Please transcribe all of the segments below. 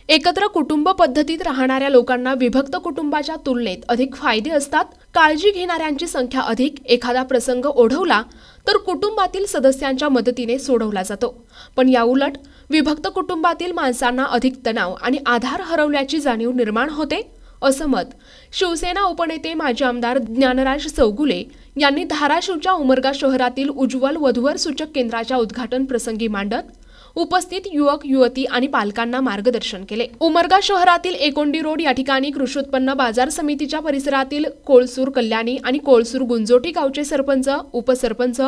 एकत्र कुटुंब पद्धतीत राहणाऱ्या लोकांना विभक्त कुटुंबाच्या तुलनेत अधिक फायदे असतात। काळजी घेणाऱ्यांची संख्या अधिक, एखादा प्रसंग ओढवला तर कुटुंबातील सदस्यांच्या मदतीने सोडवला जातो। पण याउलट विभक्त कुटुंबातील माणसांना अधिक तणाव आणि आधार हरवल्याची जाणीव निर्माण होते, असं मत शिवसेना उपनेते माजी आमदार ज्ञानराज चौगुले यांनी धाराशिवच्या उमरगा शहरातील उज्ज्वल वधूवर सूचक केंद्राच्या उद्घाटन प्रसंगी मांडत उपस्थित युवक युवती आणि पालकांना मार्गदर्शन केले। उमरगा शहरातील एकोंडी रोड या ठिकाणी कृषी उत्पन्न बाजार समितीच्या परिसरातील कोळसूर कल्याणी आणि कोळसूर गुंजोटी गावचे सरपंच, उपसरपंच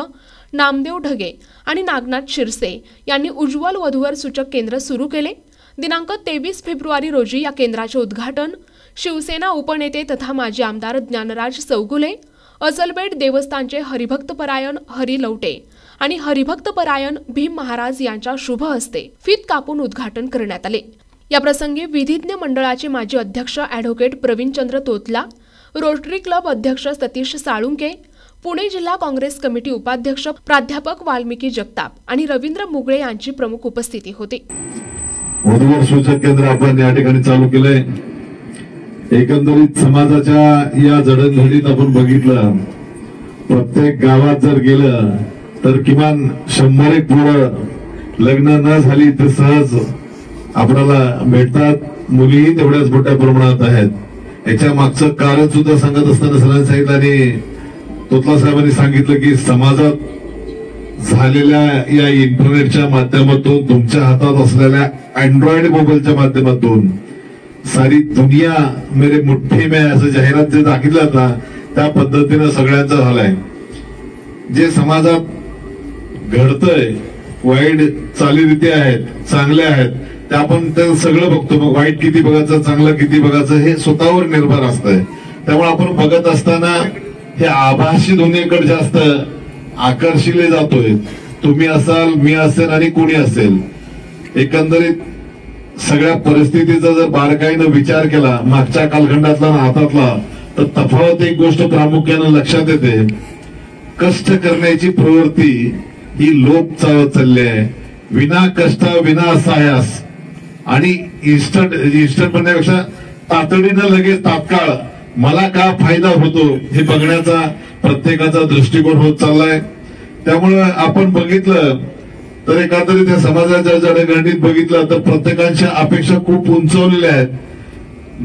नामदेव ढगे आणि नागनाथ शिरसे यांनी उज्ज्वल वधूवर सूचक केंद्र सुरू केले। दिनांक 23 फेब्रुवारी रोजी या केंद्राचे उद्घाटन शिवसेना उपनेते तथा माजी आमदार ज्ञानराज चौगुले, अचलबेट देवस्थानचे हरिभक्तपरायण हरी लवटे आणि हरिभक्तपरायण भीम महाराज यांच्या शुभ हस्ते फीत कापून उद्घाटन करण्यात आले। या प्रसंगी विधिज्ञ मंडळाचे माजी अध्यक्ष ॲडव्होकेट प्रवीणचंद्र तोतला, रोटरी क्लब अध्यक्ष सतीश साळुंके, पुणे जिल्हा काँग्रेस कमिटी उपाध्यक्ष प्राध्यापक वाल्मिकी जगताप आणि रवींद्र मुगळे यांची प्रमुख उपस्थिती होती। वधूवर सूचक केंद्र आपण या ठिकाणी चालू केलंय। एकंदरीत समाजाच्या या जडणघडीत आपण बघितलं, प्रत्येक गावात जर गेलं तर किमान 100 पोरं लग्न न झाली तर सहज आपल्याला भेटतात। मुलीही तेवढ्याच मोठ्या प्रमाणात आहेत। याच्या मागचं कारण सुद्धा सांगत असताना सरांनी सांगितलं आणि तोतला साहेबांनी सांगितलं की समाजात झालेल्या या इंटरनेटच्या माध्यमातून, तुमच्या हातात असलेल्या अँड्रॉइड मोबाईलच्या माध्यमातून सारी दुनिया मेरे मुठ्ठी में असं जाहिरात जे दाखवलं ना, त्या पद्धतीने सगळ्यांचा झालाय। जे समाजात घडतंय, वाईट चालीरीती आहेत, चांगले आहेत, ते आपण ते सगळं बघतो। मग वाईट किती बघायचं, चांगलं किती बघायचं हे स्वतःवर निर्भर असतंय। त्यामुळे आपण बघत असताना हे आभासी दुनियेकडे जास्त आकर्षिले जातोय। तुम्ही असाल, मी असेल आणि कोणी असेल, एकंदरीत सगळ्या परिस्थितीचा जर बारकाईनं विचार केला मागच्या कालखंडातला आणि आतातला, तर तफावत एक गोष्ट प्रामुख्याने लक्षात येते, कष्ट करण्याची प्रवृत्ती ही लोप चालत चालली आहे। विना कष्ट विना सायास आणि इन्स्टंट म्हणण्यापेक्षा तातडीनं लगेच तात्काळ मला का फायदा होतो हे बघण्याचा प्रत्येकाचा दृष्टिकोन होत चाललाय। त्यामुळे आपण बघितलं तर एकंदरीत त्या समाजाच्या जडणघडणीत बघितलं तर प्रत्येकाच्या अपेक्षा खूप उंचवलेल्या आहेत।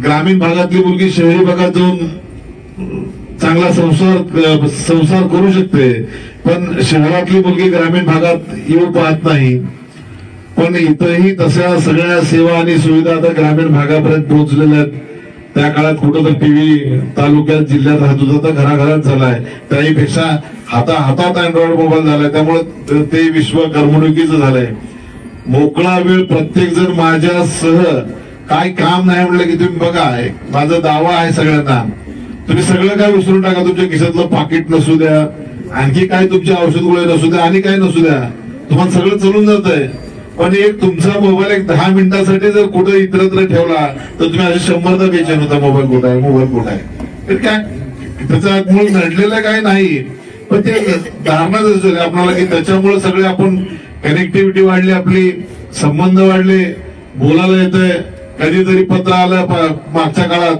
ग्रामीण भागातली मुलगी शहरी भागात जाऊन चांगला संसार करू शकते, पण शहरातली मुलगी ग्रामीण भागात येऊ पाहत नाही। पण इथंही तशा सगळ्या सेवा आणि सुविधा आता ग्रामीण भागापर्यंत पोहोचलेल्या आहेत। त्या काळात कुठं तर टीव्ही तालुक्यात जिल्ह्यात राहत होता, तर घराघरात झालाय। त्याहीपेक्षा हातात अँड्रॉइड मोबाईल झालाय, त्यामुळे ते विश्व करमणुकीचं झालंय। मोकळा वेळ प्रत्येक जण माझ्यासह काय काम नाही म्हटलं की तुम्ही बघा, माझा दावा आहे सगळ्यांना, तुम्ही सगळं काय विसरून टाका। तुमच्या खिशातलं पाकिट नसू द्या, आणखी काय तुमचे औषध गोळे नसू द्या आणि काय नसू द्या, तुम्हाला सगळं चलून जात आहे। पण एक तुमचा मोबाईल एक 10 मिनिटासाठी जर कुठे इतरत्र ठेवला तर तुम्ही असे 100दा बेचैन होता, मोबाईल कुठे आहे, मोबाईल कुठे आहे। तर काय त्याचा मूळ नडलेलं काय नाही, पण ते धारणाच झाली आपल्याला की त्याच्यामुळे सगळे आपण कनेक्टिव्हिटी वाढली, आपली संबंध वाढले, बोलायला येतंय। कधीतरी पत्र आलं मागच्या काळात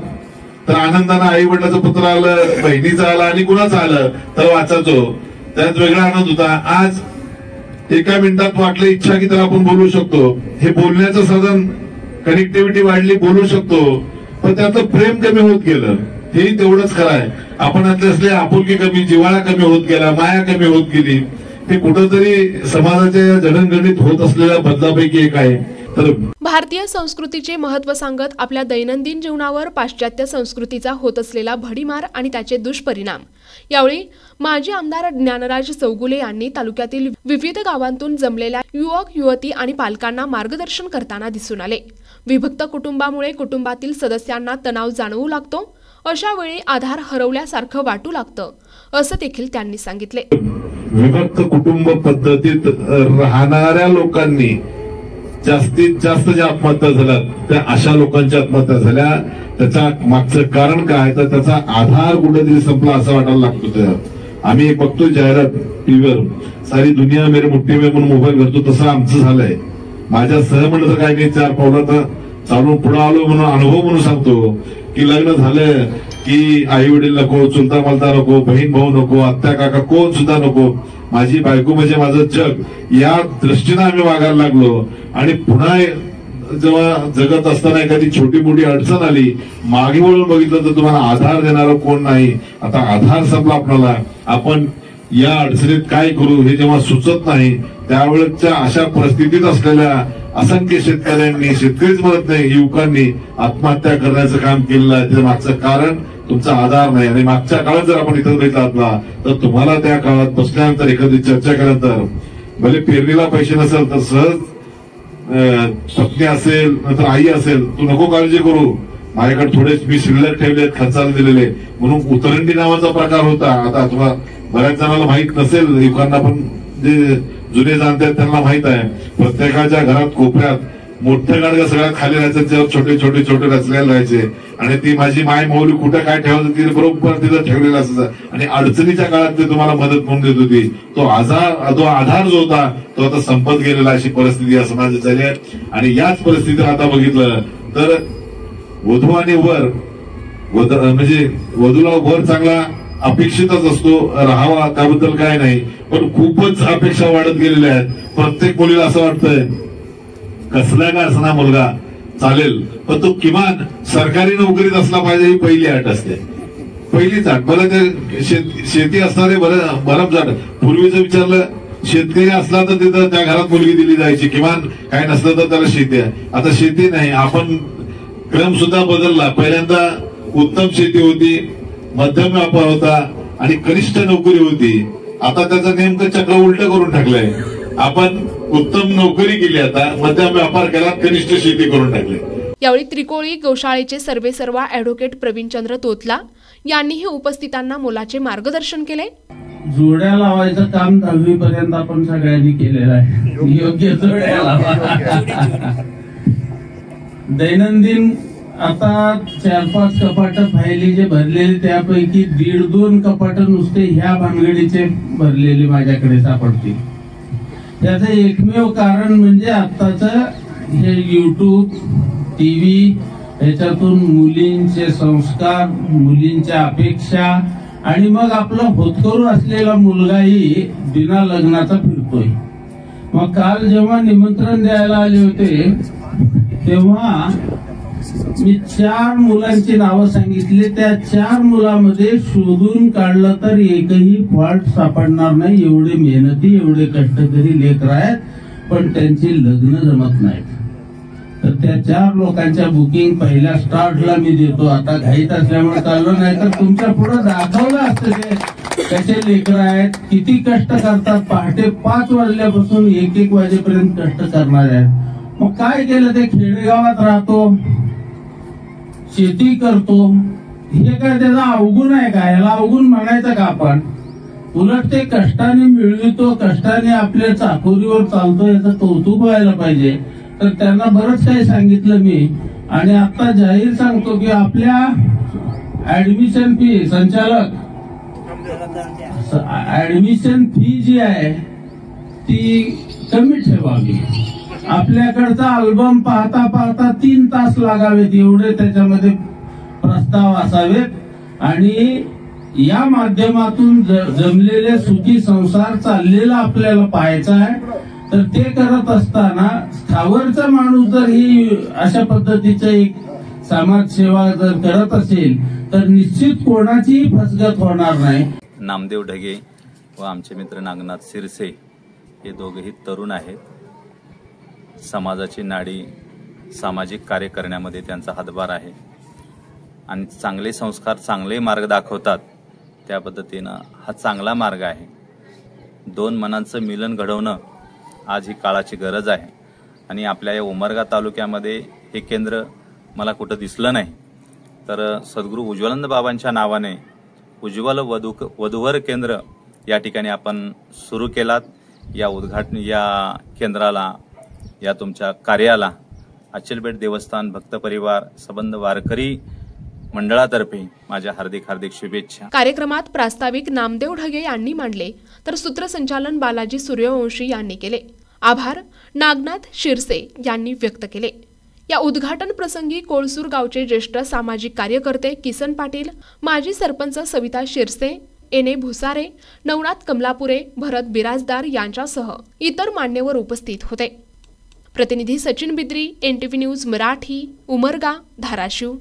तर आनंदानं आई वडिलाचं पत्र आलं, बहिणीचं आलं आणि कुणाचं आलं तर वाचायचो, त्यात वेगळा आनंद होता। आज एका मिनिटात वाटलं इच्छा की तर आपण बोलू शकतो। हे बोलण्याचं साधन, कनेक्टिव्हिटी वाढली, बोलू शकतो, पण त्यातलं प्रेम कमी होत गेलं, हेही तेवढंच खरं आहे। आपण असले आपुलकी कमी, जिव्हाळा कमी होत गेला, माया कमी होत गेली। हे कुठंतरी समाजाच्या जडणघडणीत होत असलेल्या बदलापैकी एक आहे। तर भारतीय संस्कृतीचे महत्त्व सांगत आपल्या दैनंदिन जीवनावर पाश्चात्य संस्कृतीचा होत असलेला भडीमार आणि त्याचे दुष्परिणाम यावेळी माजी आमदार ज्ञानराज चौगुले यांनी तालुक्यातील विविध गावांतून जमलेल्या युवक युवती आणि पालकांना मार्गदर्शन करताना दिसून आले। विभक्त कुटुंबामुळे कुटुंबातील सदस्यांना तणाव जाणवू लागतो, अशा वेळी आधार हरवल्यासारखं वाटू लागतं, असं देखील त्यांनी सांगितले। विभक्त कुटुंब पद्धतीत राहणाऱ्या लोकांनी जास्तीत जास्त ज्या आत्महत्या झाल्या त्या अशा लोकांच्या आत्महत्या झाल्या। त्याच्या मागचं कारण काय, तर त्याचा आधार कुठेतरी संपला असं वाटायला लागतो। आम्ही एक बघतो जाहिरात टीव्हीवर, सारी दुनिया मेरे मुठ्ठी में म्हणून मोबाईल करतो, तसं आमचं झालंय। माझ्या सह म्हणलं तर काय नाही, 4 पावलात चालून पुढे आलो म्हणून अनुभव म्हणून सांगतो की लग्न झालं की आई वडील नको, चुलता मालता नको, बहीण भाऊ नको, आत्या काका कोण सुद्धा नको, माझी बायको म्हणजे माझं जग, या दृष्टीने आम्ही वागायला लागलो. आणि पुन्हा जेव्हा जगत असताना एखादी छोटी मोठी अडचण आली, मागे वळून बघितलं तर तुम्हाला आधार देणारं कोण नाही. आता आधार संपला आपल्याला, आपण या अडचणीत काय करू हे जेव्हा सुचत नाही, त्यावेळेच्या अशा परिस्थितीत असलेल्या असंख्य शेतकऱ्यांनी, शेतकरीच म्हणत नाही, युवकांनी आत्महत्या करण्याचं काम केलेलं आहे. त्याच्या मागचं कारण तुमचा आधार नाही. आणि मागच्या काळात जर आपण इथं बघितला असला तर तुम्हाला त्या काळात बसल्यानंतर एखादी चर्चा केल्यानंतर भले पेरणीला पैसे नसेल तर सहज पत्नी असेल नंतर आई असेल, तू नको काळजी करू, माझ्याकडे थोडे मी शिल्लक ठेवले, खर्चाला दिलेले, म्हणून उतरंडी नावाचा प्रकार होता. आता तुम्हाला बऱ्याच जणांना माहित नसेल, युवकांना पण जे जुने जाणते त्यांना माहित आहे. प्रत्येकाच्या घरात कोपऱ्यात मोठे गाडगे सगळ्यात खाली राहायचं, त्यावर छोटे छोटे छोटे रचलेले राहायचे. आणि ती माझी माय मौली कुठं काय ठेवायचं तिथे बरोबर तिथं ठेवलेलं असायचं. आणि अडचणीच्या काळात ते तुम्हाला मदत म्हणून देत होती. तो आधार जो होता तो आता संपत गेलेला, अशी परिस्थिती या समाजात झाली आहे. आणि याच परिस्थितीत आता बघितलं तर वधू आणि वर म्हणजे वधूला वर चांगला अपेक्षितच असतो, राहावा त्याबद्दल काय नाही, पण खूपच अपेक्षा वाढत गेलेल्या आहेत. प्रत्येक मुलीला असं वाटतंय कसला का असना मुलगा चालेल, पण तो किमान सरकारी नोकरीत असला पाहिजे, ही पहिली अट असते. पहिलीच अट. बरं ते शेती असणारे बरं जाट, पूर्वीचं विचारलं शेतकरी असला तर तिथं त्या घरात मुलगी दिली जायची, किमान काय नसलं तर त्याला शेती आहे. आता शेती नाही, आपण क्रम सुद्धा बदलला. पहिल्यांदा उत्तम शेती होती, मध्यम व्यापार होता आणि कनिष्ठ नोकरी होती. आता त्याचं नेमकं चक्र उलट करून टाकलंय. आपण उत्तम नोकरी केली, आता मध्यम व्यापार केला, कनिष्ठ शेती करून टाकली. यावेळी त्रिकोळी गोशाळेचे सर्वेसर्वा ॲडव्होकेट प्रवीणचंद्र तोतला यांनीही उपस्थितांना मोलाचे मार्गदर्शन केले. जोड्या लावायचं काम 10वी पर्यंत आपण सगळ्यांनी केलेलं आहे. योग्य जोड्या लावा. दैनंदिन आता 4-5 कपाट फायली जे भरलेले त्यापैकी 1.5-2 कपाट नुसते ह्या भानगडीचे भरलेले माझ्याकडे सापडतील. त्याचं एकमेव कारण म्हणजे आत्ताच हे युट्यूब, टीव्ही, याच्यातून मुलींचे संस्कार, मुलींच्या अपेक्षा आणि मग आपला होतकरू असलेला मुलगाही बिना लग्नाचा फिरतोय. मग काल जेव्हा निमंत्रण द्यायला आले होते तेव्हा मी 4 मुलांची नावं सांगितली. त्या 4 मुलांमध्ये शोधून काढलं तर एकही फॉल्ट सापडणार नाही. एवढे मेहनती, एवढे कष्टकरी लेकर आहेत, पण त्यांची लग्न जमत नाहीत. तर त्या 4 लोकांच्या बुकिंग पहिल्या स्टार्टला मी देतो. आता घाईत असल्यामुळे चाललं नाही, तर तुमच्या पुढे दाखवलं असतं ते कसे लेकर आहेत, किती कष्ट करतात. पहाटे 5 वाजल्यापासून 1-1 वाजेपर्यंत कष्ट करणार आहेत. मग काय केलं, ते खेडेगावात राहतो, शेती करतो, हे काय त्याचा अवगुण आहे का? याला अवगुण म्हणायचं का आपण? उलट ते कष्टाने मिळवितो, कष्टाने आपल्या चाकोरीवर चालतो, याचं कौतुक व्हायला पाहिजे. तर त्यांना बरंच काही सांगितलं मी. आणि आता जाहीर सांगतो की आपल्या ऍडमिशन फी, संचालक, ऍडमिशन फी जी आहे ती कमी ठेवावी. आपल्याकडचा अल्बम पाहता पाहता 3 तास लागावेत, एवढे त्याच्यामध्ये प्रस्ताव असावेत. आणि या माध्यमातून जमलेले सुखी संसार चाललेला आपल्याला पाहायचा आहे. तर ते करत असताना स्थावरचा माणूस जर ही अशा पद्धतीचं एक समाजसेवा जर करत असेल तर निश्चित कोणाचीही फसगत होणार नाही. नामदेव ढगे व आमचे मित्र नागनाथ शिरसे हे दोघेही तरुण आहेत. समाजाची नाडी, सामाजिक कार्य करण्यामध्ये त्यांचा हातभार आहे आणि चांगले संस्कार, चांगले मार्ग दाखवतात. त्या पद्धतीनं हा चांगला मार्ग आहे. 2 मनांचं मिलन घडवणं आज ही काळाची गरज आहे. आणि आपल्या या उमरगा तालुक्यामध्ये हे केंद्र मला कुठं दिसलं नाही. तर सद्गुरू उज्ज्वलानंद बाबांच्या नावाने उज्ज्वल वधूवर केंद्र या ठिकाणी आपण सुरू केलात. या या केंद्राला, या तुमच्या कार्याला अचलपेठ देवस्थान भक्त परिवार संबंध वारकरी मंडळातर्फे माझ्या हार्दिक शुभेच्छा. कार्यक्रमात प्रास्ताविक नामदेव ढगे यांनी मांडले, तर सूत्रसंचालन बालाजी सूर्यवंशी यांनी केले. आभार नागनाथ शिरसे यांनी व्यक्त केले. या उद्घाटन प्रसंगी कोळसूर गावचे ज्येष्ठ सामाजिक कार्यकर्ते किसन पाटील, माजी सरपंच सविता शिरसे, एने भुसारे, नवनाथ कमलापुरे, भरत बिराजदार यांच्यासह इतर मान्यवर उपस्थित होते। प्रतिनिधी सचिन बिद्री, NTV न्यूज मराठी, उमरगा, धाराशिव।